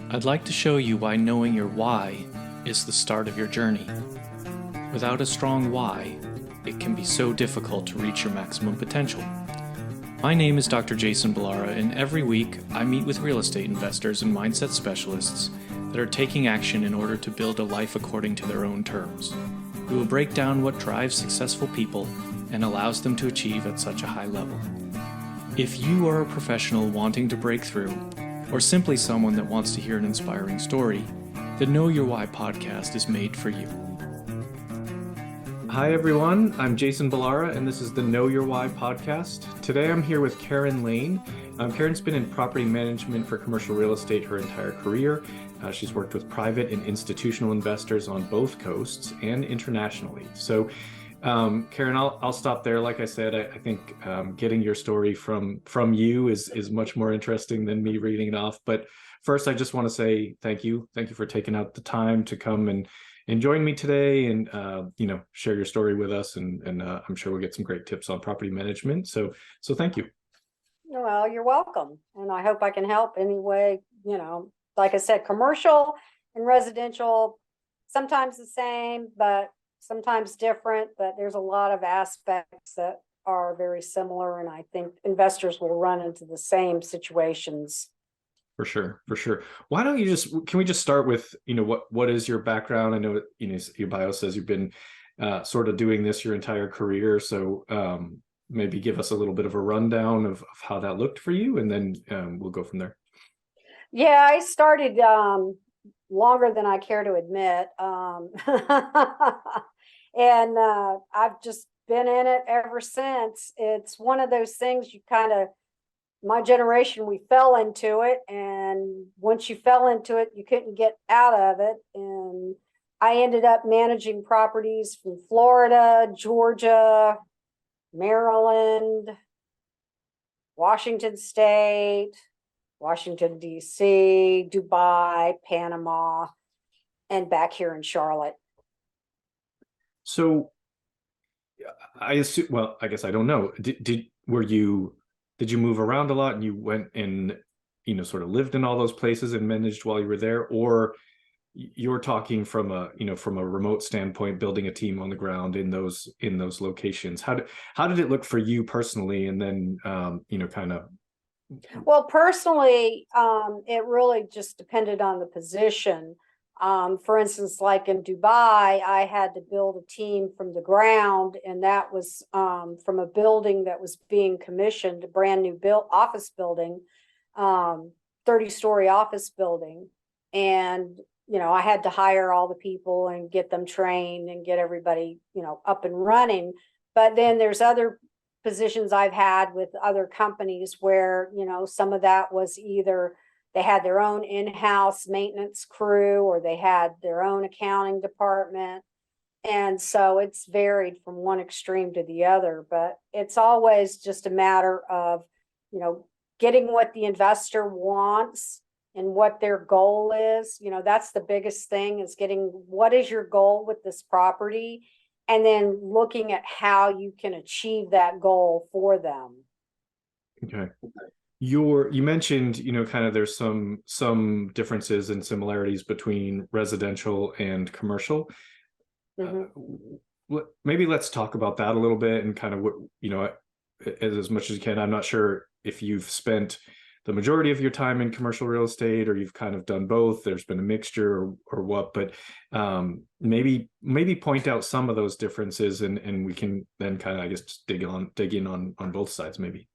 I'd like to show you why knowing your why is the start of your journey. Without a strong why, it can be so difficult to reach your maximum potential. My name is Dr. Jason Balara, and every week I meet with real estate investors and mindset specialists that are taking action in order to build a life according to their own terms. We will break down what drives successful people and allows them to achieve at such a high level. If you are a professional wanting to break through, or simply someone that wants to hear an inspiring story, the Know Your Why podcast is made for you. Hi everyone, I'm Jason Balara and this is the Know Your Why podcast. Today I'm here with Karen Lane. Karen's been in property management for commercial real estate her entire career. She's worked with private and institutional investors on both coasts and internationally. So Karen, I'll stop there. Like I said, I think getting your story from you is much more interesting than me reading it off. But first, I just want to say thank you. Thank you for taking out the time to come and join me today and share your story with us. And I'm sure we'll get some great tips on property management. So thank you. Well, you're welcome. And I hope I can help any way. Like I said, commercial and residential, sometimes the same, but sometimes different, but there's a lot of aspects that are very similar. And I think investors will run into the same situations. For sure. Why don't you can we just start with, what is your background? I know, your bio says you've been sort of doing this your entire career. So maybe give us a little bit of a rundown of how that looked for you, and then we'll go from there. Yeah, I started longer than I care to admit. And I've just been in it ever since. It's one of those things my generation, we fell into it. And once you fell into it, you couldn't get out of it. And I ended up managing properties from Florida, Georgia, Maryland, Washington State, Washington, D.C., Dubai, Panama, and back here in Charlotte. So I assume, well, I guess I don't know. Did you move around a lot and you went and, sort of lived in all those places and managed while you were there? Or you're talking from a remote standpoint, building a team on the ground in those locations? How did it look for you personally? And then, Well, personally, it really just depended on the position. For instance, like in Dubai, I had to build a team from the ground, and that was from a building that was being commissioned, a brand new office building, 30-story office building. And, I had to hire all the people and get them trained and get everybody, up and running. But then there's other positions I've had with other companies where, some of that was either they had their own in-house maintenance crew or they had their own accounting department. And so it's varied from one extreme to the other, but it's always just a matter of, getting what the investor wants and what their goal is. That's the biggest thing, is getting what is your goal with this property, and then looking at how you can achieve that goal for them. Okay. You mentioned, kind of there's some differences and similarities between residential and commercial. Mm-hmm. Maybe let's talk about that a little bit and kind of what, as much as you can. I'm not sure if you've spent the majority of your time in commercial real estate or you've kind of done both. There's been a mixture or what, but maybe point out some of those differences and we can then kind of, I guess, just dig in on both sides maybe.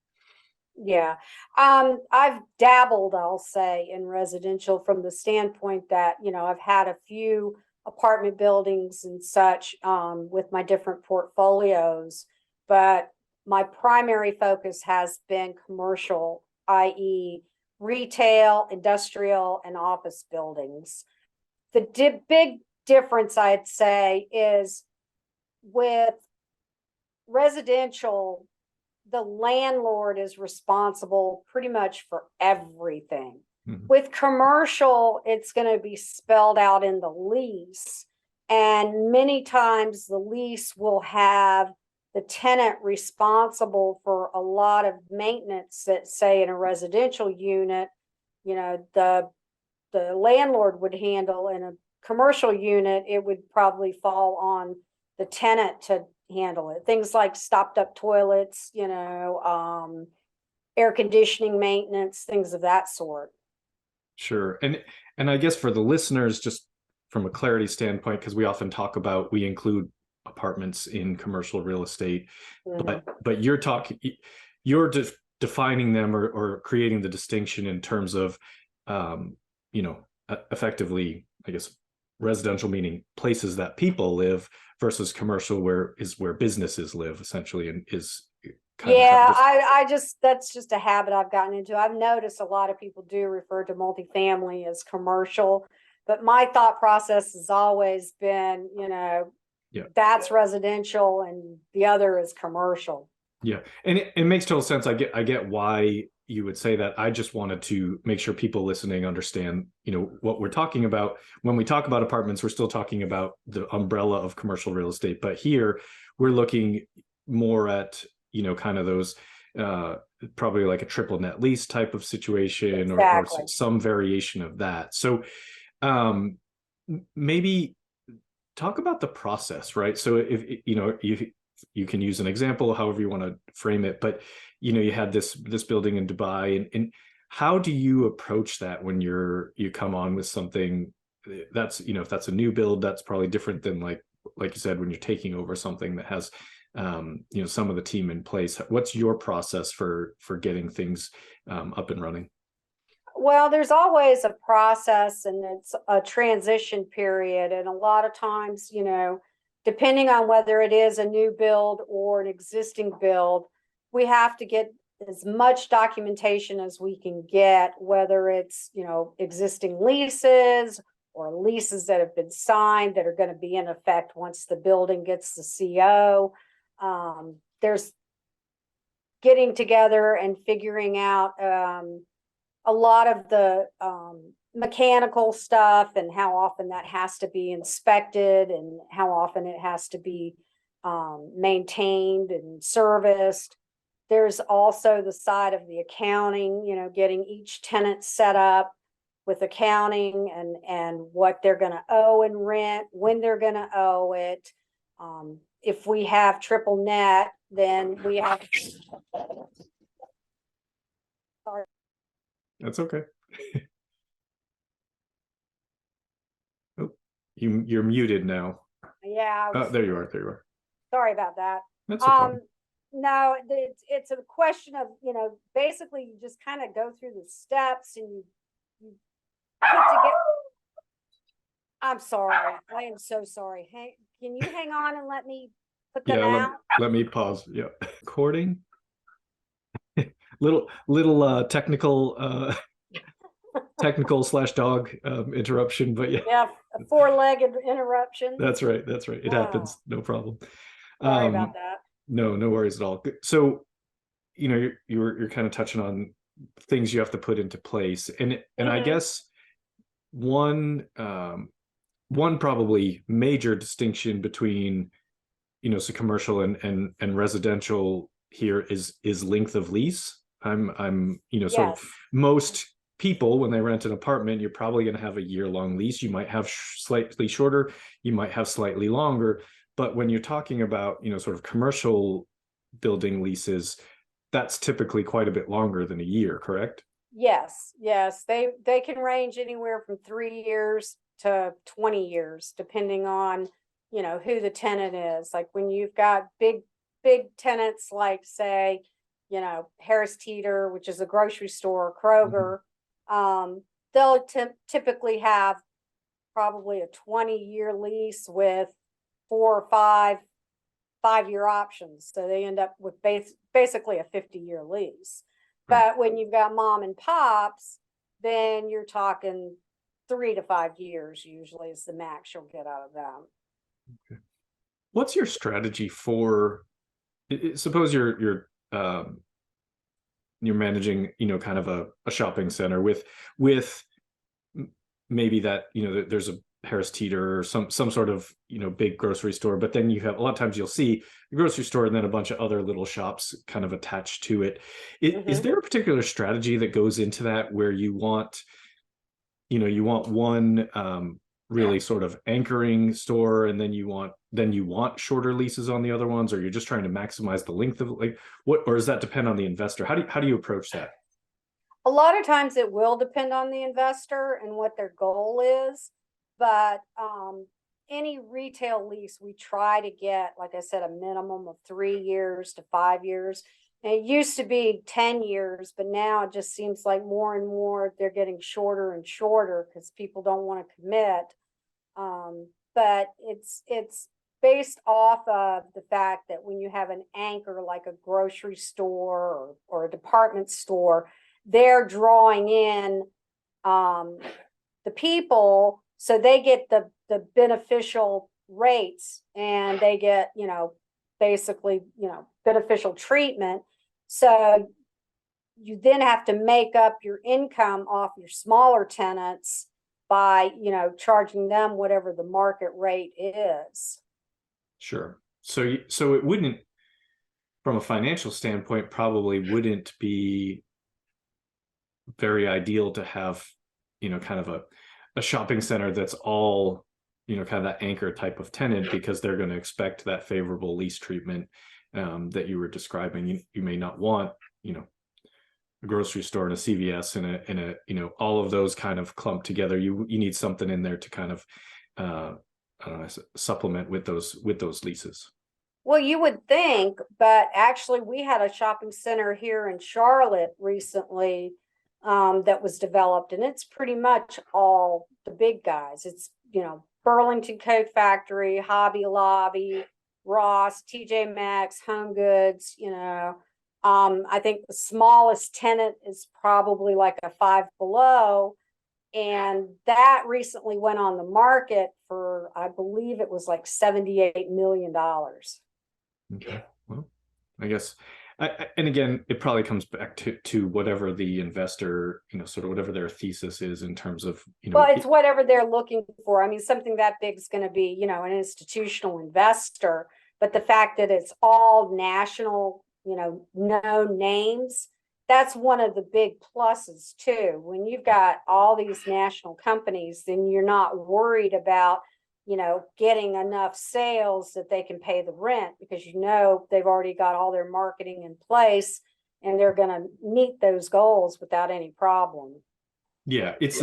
Yeah. I've dabbled, I'll say, in residential from the standpoint that, I've had a few apartment buildings and such with my different portfolios, but my primary focus has been commercial, i.e. retail, industrial, and office buildings. The big difference, I'd say, is with residential, the landlord is responsible pretty much for everything. Mm-hmm. With commercial, it's going to be spelled out in the lease. And many times the lease will have the tenant responsible for a lot of maintenance that, say, in a residential unit, the the landlord would handle. In a commercial unit, it would probably fall on the tenant to handle it. Things like stopped up toilets, air conditioning maintenance, things of that sort. Sure. And I guess for the listeners, just from a clarity standpoint, because we often talk about, we include apartments in commercial real estate, but you're defining them or creating the distinction in terms of effectively, I guess, residential meaning places that people live versus commercial where businesses live, essentially, and is kind of I just, that's just a habit I've gotten into. I've noticed a lot of people do refer to multifamily as commercial, but my thought process has always been, that's residential and the other is commercial. Yeah, and it makes total sense. I get why you would say that. I just wanted to make sure people listening understand, what we're talking about. When we talk about apartments, we're still talking about the umbrella of commercial real estate, but here we're looking more at, kind of those probably like a triple net lease type of situation, or some variation of that. So maybe talk about the process, right? So if you can use an example, however you want to frame it, but you had this building in Dubai, and how do you approach that when you come on with something that's, if that's a new build, that's probably different than like you said, when you're taking over something that has some of the team in place. What's your process for getting things up and running? Well, there's always a process, and it's a transition period, and a lot of times, depending on whether it is a new build or an existing build, we have to get as much documentation as we can get, whether it's, existing leases or leases that have been signed that are going to be in effect once the building gets the CO. There's getting together and figuring out a lot of the mechanical stuff and how often that has to be inspected and how often it has to be maintained and serviced. There's also the side of the accounting, getting each tenant set up with accounting and what they're going to owe in rent, when they're going to owe it. If we have triple net, then we have. Sorry. That's okay. Oh, you're muted now. Yeah. There you are. Sorry about that. That's okay. No, it's a question of, basically you just kind of go through the steps and you put together. I'm sorry. I am so sorry. Hey, can you hang on and let me put them out? Let me pause. Yeah. Recording. little technical / dog interruption, but yeah, a 4-legged interruption. That's right. It happens. No problem. Sorry about that. No worries at all. So you're kind of touching on things you have to put into place, and I guess one probably major distinction between so commercial and residential here is length of lease. I'm sort of most people, when they rent an apartment, you're probably going to have a year-long lease. You might have slightly shorter, you might have slightly longer, but when you're talking about sort of commercial building leases, that's typically quite a bit longer than a year, correct? Yes, they can range anywhere from 3 years to 20 years, depending on who the tenant is. Like when you've got big tenants, like say Harris Teeter, which is a grocery store, Kroger, they'll typically have probably a 20-year lease with 4 or 5-year options, so they end up with basically a 50-year lease. But when you've got mom and pops, then you're talking 3 to 5 years usually is the max you'll get out of them. Okay. What's your strategy for, suppose you're managing kind of a shopping center with maybe that there's a Harris Teeter or some sort of big grocery store, but then you have a lot of times you'll see the grocery store and then a bunch of other little shops kind of attached to it. Is there a particular strategy that goes into that where you want you want one really sort of anchoring store, and then you want shorter leases on the other ones, or you're just trying to maximize the length of, like, what, or does that depend on the investor? How do you approach that? A lot of times it will depend on the investor and what their goal is, but any retail lease, we try to get, like I said, a minimum of 3 years to 5 years. And it used to be 10 years, but now it just seems like more and more they're getting shorter and shorter because people don't want to commit. But it's based off of the fact that when you have an anchor like a grocery store or a department store, they're drawing in the people, so they get the beneficial rates, and they get, basically, beneficial treatment. So you then have to make up your income off your smaller tenants by, charging them whatever the market rate is. Sure. So it wouldn't, from a financial standpoint, probably wouldn't be very ideal to have, kind of a shopping center that's all, kind of that anchor type of tenant, because they're going to expect that favorable lease treatment that you were describing. You may not want, a grocery store and a CVS and a all of those kind of clumped together. You need something in there to kind of I don't know, supplement with those leases. Well, you would think, but actually we had a shopping center here in Charlotte recently that was developed, and it's pretty much all the big guys. It's, Burlington Coat Factory, Hobby Lobby, Ross, TJ Maxx, Home Goods, I think the smallest tenant is probably like a Five Below, and that recently went on the market for, I believe it was like $78 million. Okay. Well, I guess, and again, it probably comes back to whatever the investor, sort of whatever their thesis is in terms of, Well, it's whatever they're looking for. I mean, something that big is going to be, an institutional investor, but the fact that it's all national, known names, that's one of the big pluses too. When you've got all these national companies, then you're not worried about, getting enough sales that they can pay the rent, because they've already got all their marketing in place and they're going to meet those goals without any problem. Yeah, it's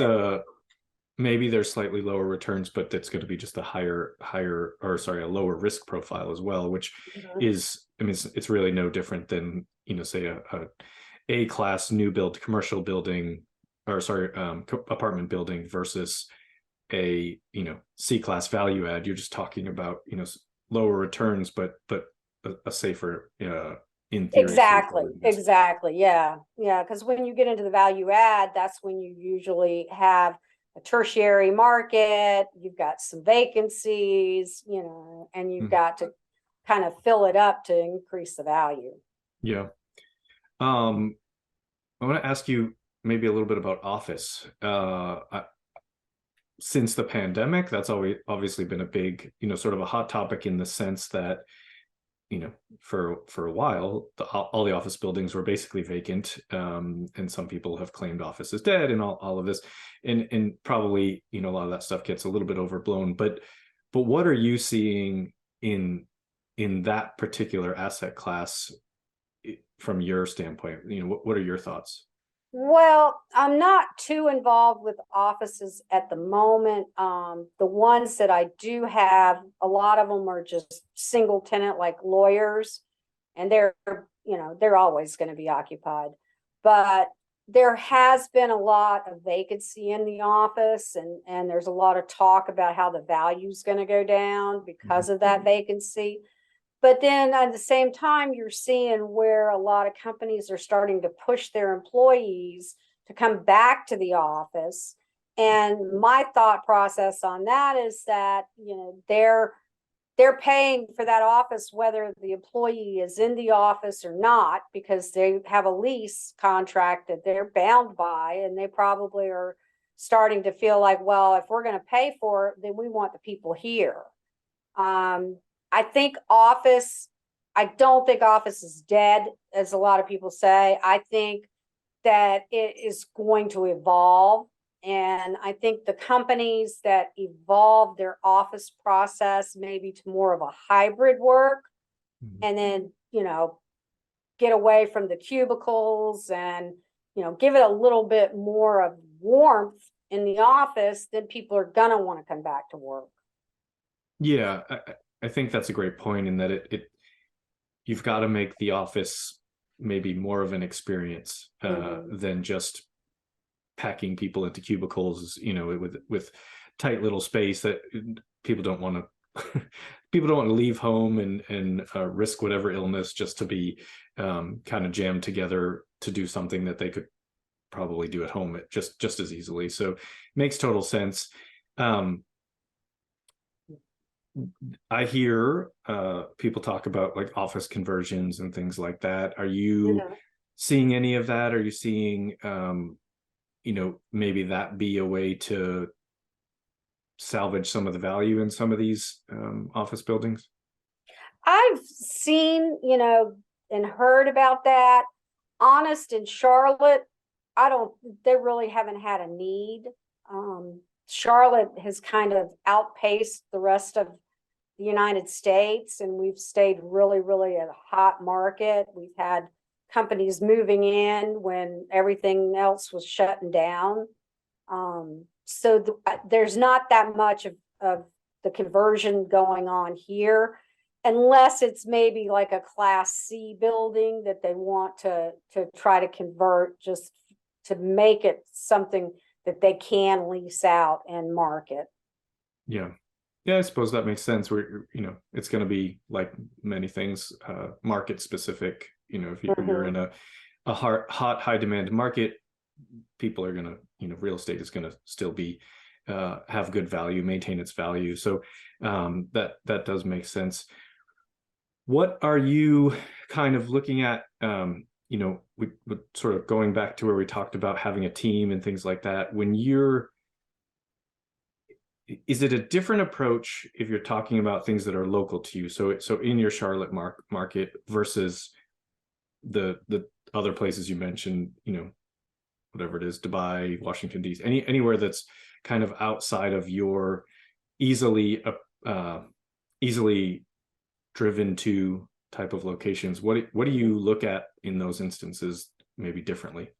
maybe there's slightly lower returns, but that's going to be just a a lower risk profile as well, which is, I mean, it's really no different than, say a class new build commercial building, or apartment building versus a, C class value add. You're just talking about, lower returns, but a safer, in theory. Exactly. Yeah. Because when you get into the value add, that's when you usually have a tertiary market, you've got some vacancies, and you've got to kind of fill it up to increase the value. Yeah. I want to ask you maybe a little bit about office. Since the pandemic, that's always obviously been a big, sort of a hot topic, in the sense that, for a while, all the office buildings were basically vacant, and some people have claimed office is dead, and all of this, and probably, a lot of that stuff gets a little bit overblown. But what are you seeing in that particular asset class from your standpoint? What are your thoughts? Well, I'm not too involved with offices at the moment. The ones that I do have, a lot of them are just single tenant, like lawyers, and they're always going to be occupied. But there has been a lot of vacancy in the office, and there's a lot of talk about how the value is going to go down because of that vacancy. But then at the same time, you're seeing where a lot of companies are starting to push their employees to come back to the office. And my thought process on that is that, they're paying for that office whether the employee is in the office or not, because they have a lease contract that they're bound by, and they probably are starting to feel like, well, if we're going to pay for it, then we want the people here. I don't think office is dead, as a lot of people say. I think that it is going to evolve, And I think the companies that evolve their office process maybe to more of a hybrid work, and then, get away from the cubicles and, give it a little bit more of warmth in the office, then people are going to want to come back to work. Yeah, I think that's a great point in that you've got to make the office maybe more of an experience than just packing people into cubicles, with tight little space that people don't want to people don't want to leave home and risk whatever illness just to be kind of jammed together to do something that they could probably do at home just as easily. So makes total sense. I hear people talk about like office conversions and things like that. Are you seeing any of that? Are you seeing maybe that be a way to salvage some of the value in some of these office buildings? I've seen, and heard about that. Honest, in Charlotte, they really haven't had a need. Charlotte has kind of outpaced the rest of the United States, and we've stayed really, really a hot market. We've had companies moving in when everything else was shutting down. So there's not that much of the conversion going on here, unless it's maybe like a Class C building that they want to try to convert just to make it something that they can lease out and market. Yeah. Yeah, I suppose that makes sense. Where it's going to be like many things, market specific. If you're in a hot, high demand market, people are going to, real estate is going to still be have good value, maintain its value. So that does make sense. What are you kind of looking at? We sort of going back to where we talked about having a team and things like that. Is it a different approach if you're talking about things that are local to you? So in your Charlotte market versus the other places you mentioned, whatever it is, Dubai, Washington, D.C., anywhere that's kind of outside of your easily driven to type of locations. What do you look at in those instances maybe differently?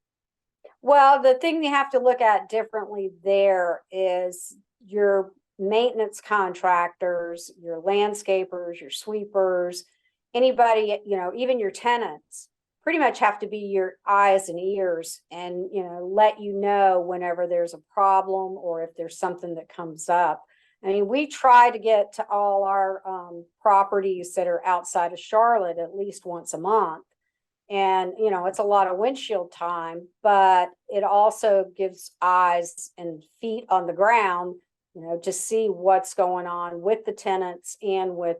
Well, the thing you have to look at differently there is your maintenance contractors, your landscapers, your sweepers, anybody, even your tenants pretty much have to be your eyes and ears and, let you know whenever there's a problem or if there's something that comes up. I mean, we try to get to all our properties that are outside of Charlotte at least once a month. And, it's a lot of windshield time, but it also gives eyes and feet on the ground, to see what's going on with the tenants and with,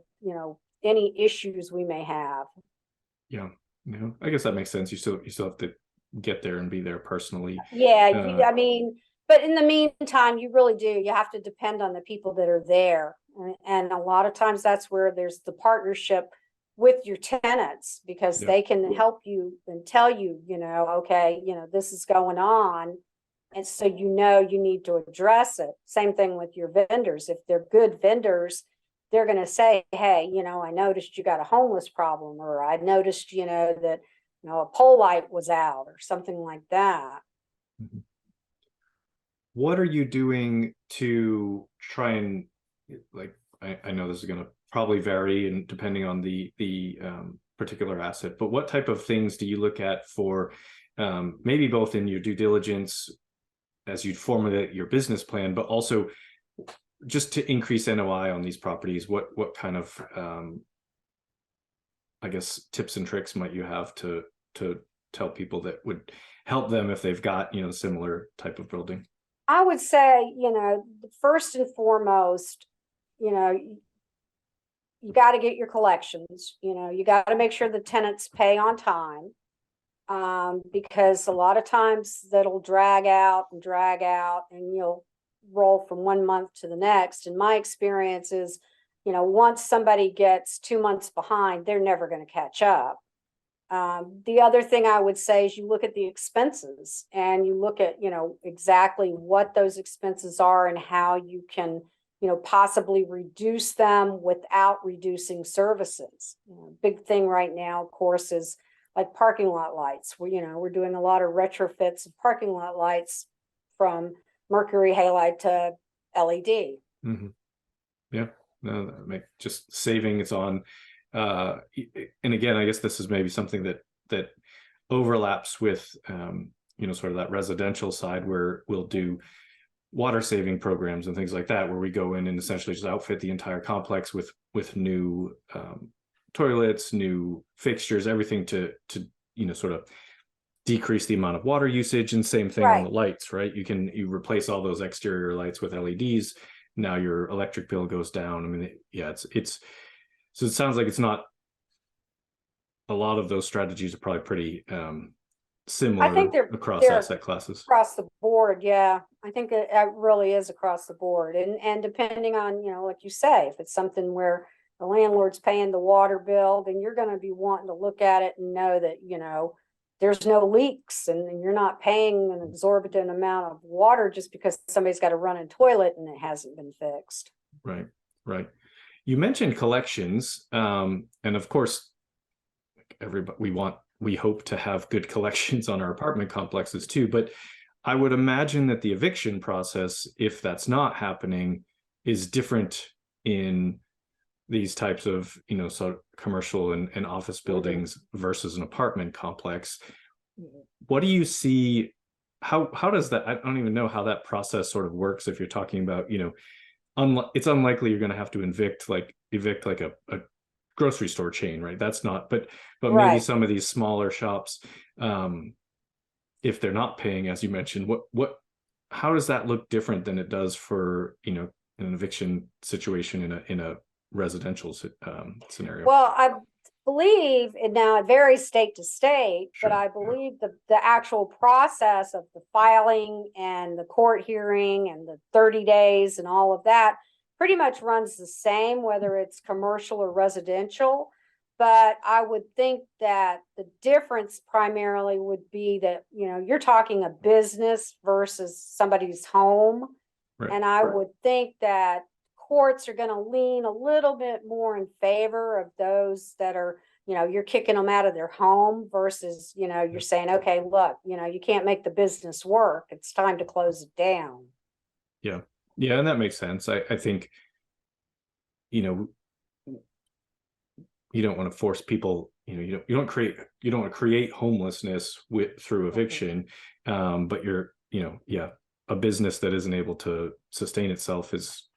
any issues we may have. Yeah. I guess that makes sense. You still have to get there and be there personally. Yeah. I mean, but in the meantime, you really do. You have to depend on the people that are there. And a lot of times that's where there's the partnership with your tenants, because they can help you and tell you, okay, this is going on. And so, you need to address it. Same thing with your vendors. If they're good vendors, they're going to say, hey, I noticed you got a homeless problem, or I noticed, that, a pole light was out or something like that. Mm-hmm. What are you doing to try and, like, I know this is going to probably vary and depending on the particular asset, but what type of things do you look at for maybe both in your due diligence as you formulate your business plan, but also just to increase NOI on these properties? What kind of I guess tips and tricks might you have to tell people that would help them if they've got similar type of building? I would say, first and foremost, you got to get your collections. You got to make sure the tenants pay on time, because a lot of times that'll drag out, and you'll roll from one month to the next. And my experience is, once somebody gets 2 months behind, they're never going to catch up. The other thing I would say is you look at the expenses and you look at, exactly what those expenses are and how you can, possibly reduce them without reducing services. Big thing right now, of course, is like parking lot lights. We're doing a lot of retrofits of parking lot lights from mercury halide to LED. Mm-hmm. Yeah, no, that just savings on, and again, I guess this is maybe something that overlaps with, sort of that residential side where we'll do water saving programs and things like that, where we go in and essentially just outfit the entire complex with new toilets, new fixtures, everything to sort of decrease the amount of water usage. And same thing on the lights, right? You replace all those exterior lights with LEDs. Now your electric bill goes down. I mean, it's so it sounds like it's not, a lot of those strategies are probably pretty similar, I think across they're asset classes. across the board. Yeah, I think it really is across the board. And depending on, like you say, if it's something where the landlord's paying the water bill, then you're going to be wanting to look at it and know that, there's no leaks and you're not paying an exorbitant amount of water just because somebody's got a running toilet and it hasn't been fixed. Right. You mentioned collections, and of course, everybody, we hope to have good collections on our apartment complexes too. But I would imagine that the eviction process, if that's not happening, is different in these types of, sort of commercial and office buildings versus an apartment complex. What do you see? How does that? I don't even know how that process sort of works. If you're talking about, it's unlikely you're going to have to evict like a grocery store chain, right? That's not, but maybe some of these smaller shops, if they're not paying, as you mentioned, how does that look different than it does for, an eviction situation in a residential scenario? Well, I believe, and now it varies state to state, Sure. but I believe the actual process of the filing and the court hearing and the 30 days and all of that pretty much runs the same, whether it's commercial or residential. But I would think that the difference primarily would be that, you're talking a business versus somebody's home. Right. And I would think that courts are going to lean a little bit more in favor of those that are, you're kicking them out of their home versus, you're saying, okay, look, you can't make the business work. It's time to close it down. Yeah. And that makes sense. I think, you don't want to force people, you don't want to create homelessness through eviction. But you're, a business that isn't able to sustain itself is,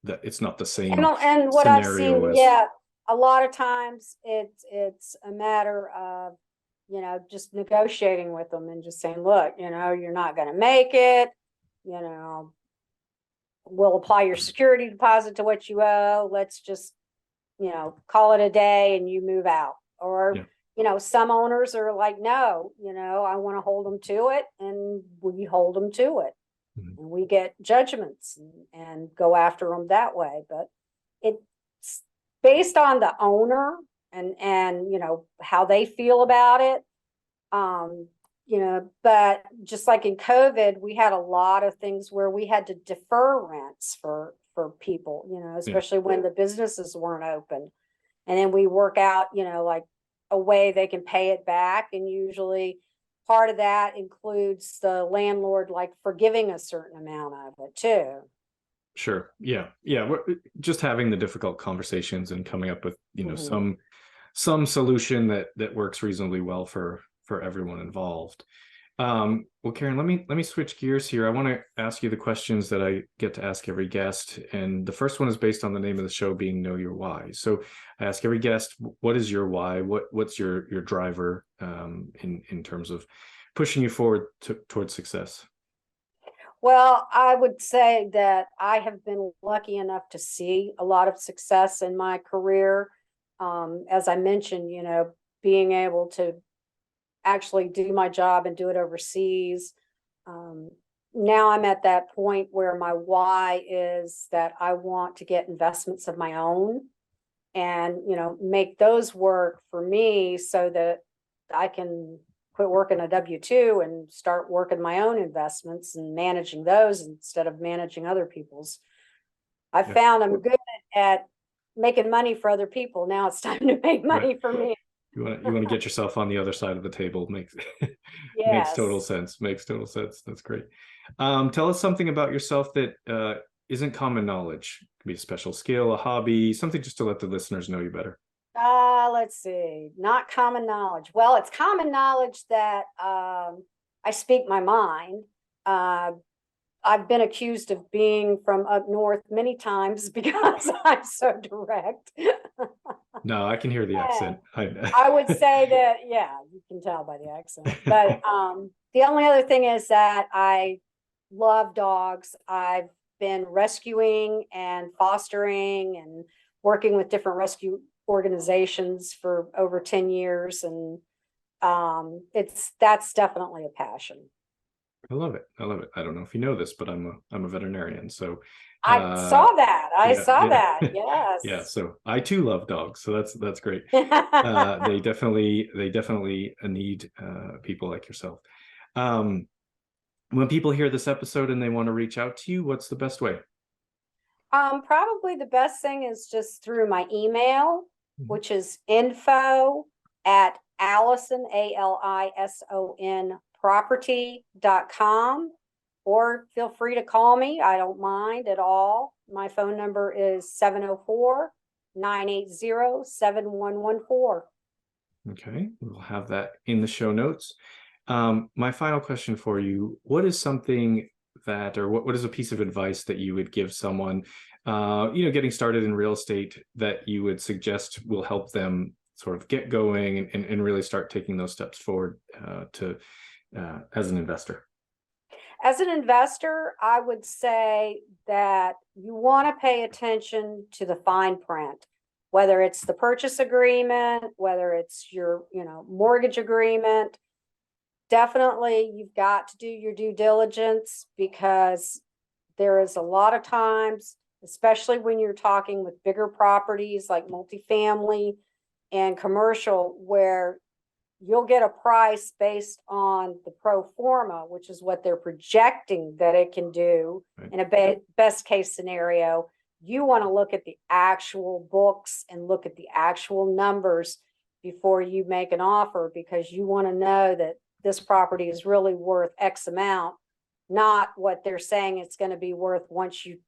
that it's not the same. And what I've seen, a lot of times it's a matter of, just negotiating with them and just saying, look, you're not going to make it, we'll apply your security deposit to what you owe. Let's just, call it a day and you move out. Or, some owners are like, no, I want to hold them to it, and we hold them to it. Mm-hmm. And we get judgments and go after them that way. But it's based on the owner and how they feel about it. But just like in COVID, we had a lot of things where we had to defer rents for people, especially when the businesses weren't open. And then we work out, like a way they can pay it back. And usually part of that includes the landlord, like forgiving a certain amount of it too. Sure. Yeah. We're just having the difficult conversations and coming up with, mm-hmm. some solution that works reasonably well for everyone involved. Well, Karen, let me switch gears here. I want to ask you the questions that I get to ask every guest. And the first one is based on the name of the show being Know Your Why. So I ask every guest, what is your why? What's your driver in terms of pushing you forward towards success? Well, I would say that I have been lucky enough to see a lot of success in my career. As I mentioned, being able to actually do my job and do it overseas. Now I'm at that point where my why is that I want to get investments of my own. and, make those work for me so that I can quit working a W-2 and start working my own investments and managing those instead of managing other people's. I found I'm good at making money for other people. Now it's time to make money for me. You want to get yourself on the other side of the table. Makes total sense. Makes total sense. That's great. Tell us something about yourself that isn't common knowledge. It could be a special skill, a hobby, something just to let the listeners know you better. Let's see. Not common knowledge. Well, it's common knowledge that I speak my mind. I've been accused of being from up north many times because I'm so direct. No, I can hear the accent. I would say that, yeah, you can tell by the accent. But the only other thing is that I love dogs. I've been rescuing and fostering and working with different rescue organizations for over 10 years. And that's definitely a passion. I love it. I love it. I don't know if you know this, but I'm a veterinarian. So I saw that. I saw that. Yes. Yeah. So I too love dogs. So that's great. They definitely need people like yourself. When people hear this episode and they want to reach out to you, what's the best way? Probably the best thing is just through my email, which is info@Allison, ALISON property.com, or feel free to call me. I don't mind at all. My phone number is 704-980-7114. Okay, we'll have that in the show notes. My final question for you, what is something that, or what is a piece of advice that you would give someone, getting started in real estate, that you would suggest will help them sort of get going and really start taking those steps forward as an investor? As an investor, I would say that you want to pay attention to the fine print, whether it's the purchase agreement, whether it's your, mortgage agreement. Definitely, you've got to do your due diligence, because there is a lot of times, especially when you're talking with bigger properties like multifamily and commercial, where you'll get a price based on the pro forma, which is what they're projecting that it can do in a best case scenario. You want to look at the actual books and look at the actual numbers before you make an offer, because you want to know that this property is really worth X amount, not what they're saying it's going to be worth once you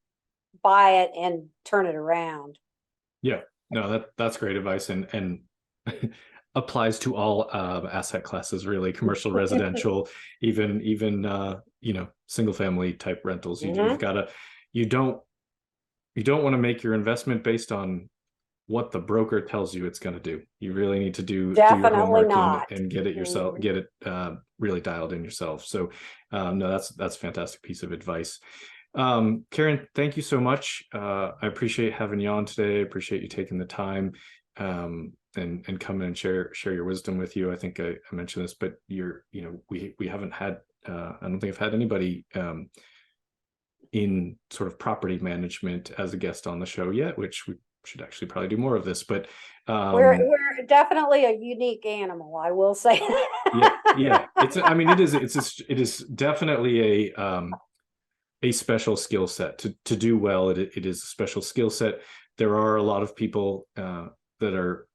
buy it and turn it around. Yeah, no, that's great advice, and applies to all asset classes, really. Commercial, residential, even single family type rentals. You've got to, you don't want to make your investment based on what the broker tells you it's going to do. You really need to do your homework and get it yourself, get it really dialed in yourself. So no, that's a fantastic piece of advice. Karen, thank you so much. I appreciate having you on today. I appreciate you taking the time and come in and share your wisdom with you. I think I mentioned this, but we haven't had, I don't think I've had anybody in sort of property management as a guest on the show yet, which we should actually probably do more of this, but we're definitely a unique animal, I will say. yeah. It is definitely a special skill set to do well. It is a special skill set. There are a lot of people that are,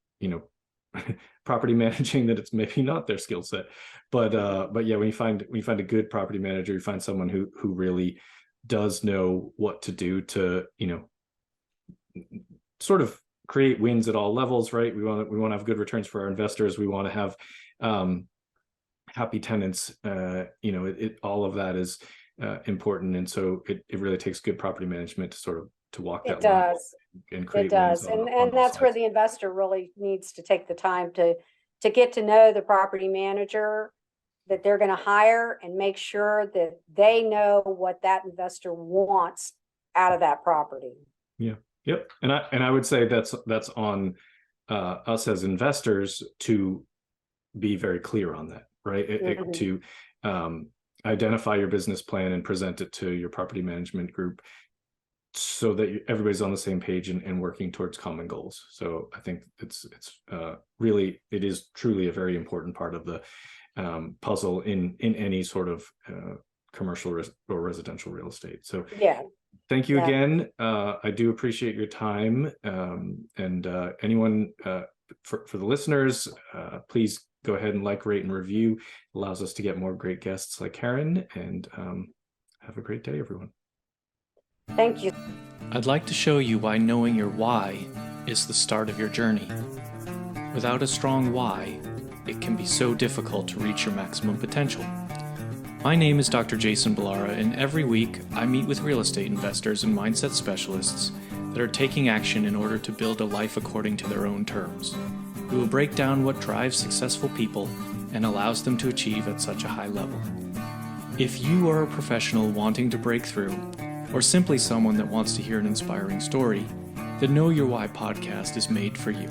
property managing that it's maybe not their skill set, but yeah, when you find a good property manager, you find someone who really does know what to do to, sort of create wins at all levels, right? We want to have good returns for our investors. We want to have happy tenants. All of that is important, and so it really takes good property management to walk that line and create wins. And that's where the investor really needs to take the time to get to know the property manager that they're going to hire, and make sure that they know what that investor wants out of that property. Yeah. Yep. And I would say that's on us as investors to be very clear on that, right? To identify your business plan and present it to your property management group, so that everybody's on the same page and working towards common goals. So I think it's really, it is truly a very important part of the puzzle in any sort of commercial or residential real estate. So Yeah. thank you Yeah. again. I do appreciate your time. And anyone, for the listeners, please go ahead and like, rate, and review. It allows us to get more great guests like Karen. And have a great day, everyone. Thank you. I'd like to show you why knowing your why is the start of your journey. Without a strong why, it can be so difficult to reach your maximum potential. My name is Dr. Jason Balara, and every week I meet with real estate investors and mindset specialists that are taking action in order to build a life according to their own terms. We will break down what drives successful people and allows them to achieve at such a high level. If you are a professional wanting to break through, or simply someone that wants to hear an inspiring story, the Know Your Why podcast is made for you.